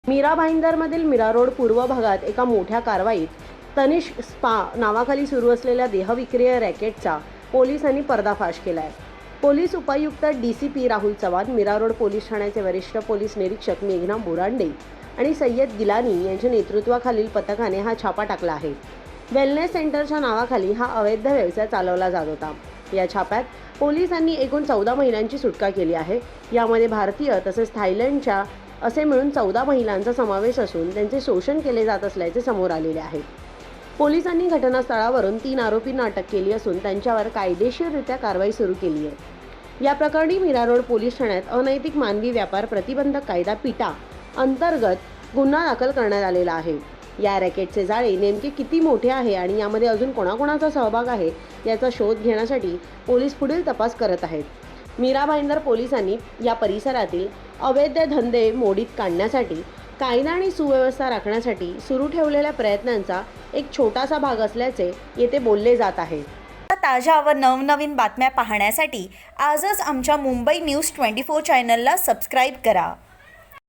Mira भाईंदरमधील Mira road पूर्व भागात एका मोठ्या कारवाईत तनिष्क स्पा नावाखाली सुरू असलेल्या देहविक्रिय रॅकेटचा पोलिसांनी पर्दाफाश केला आहे। पोलीस उपायुक्त DCP Rahul Chavan, Mira Road police ठाण्याचे वरिष्ठ पोलीस निरीक्षक मेघना बोरांडे आणि सय्यद गिलानी यांच्या नेतृत्वाखालील पथकाने हा छापा टाकला आहे। वेलनेस सेंटरच्या नावाखाली हा अवैध व्यवसाय चालवला जात होता। या छाप्यात पोलिसांनी एकूण 14 महिलांची सुटका केली आहे। यामध्ये भारतीय तसेच थायलंडच्या असे मिळून 14 महिलांचा समावेश असून त्यांचे शोषण केले जात असल्याचे समोर आलेले आहे। पोलिसांनी घटनास्थळावरून 3 आरोपींना अटक केली असून त्यांच्यावर कायदेशीररित्या कारवाई सुरू केली आहे। या प्रकरणी मीरा रोड पोलीस ठाण्यात अनैतिक मानवी व्यापार प्रतिबंधक कायदा पिटा अंतर्गत गुन्हा दाखल करण्यात आलेला आहे। या रॅकेटचे जाळे नेमके किती मोठे आहे आणि यामध्ये अजून कोणाकोणाचा सहभाग आहे याचा शोध घेण्यासाठी पोलीस पुढील तपास करत आहेत। मीरा भाईंदर पोलिसांनी या परिसरातील अवैध धंदे मोडीत काढण्यासाठी कायदा आणि सुव्यवस्था राखण्यासाठी सुरू ठेवलेल्या प्रयत्नांचा एक छोटासा भाग असल्याचे येथे बोलले जात आहे। ताज्या व नवनवीन बातम्या पाहण्यासाठी आजच आमच्या मुंबई न्यूज 24 चॅनलला सबस्क्राईब करा।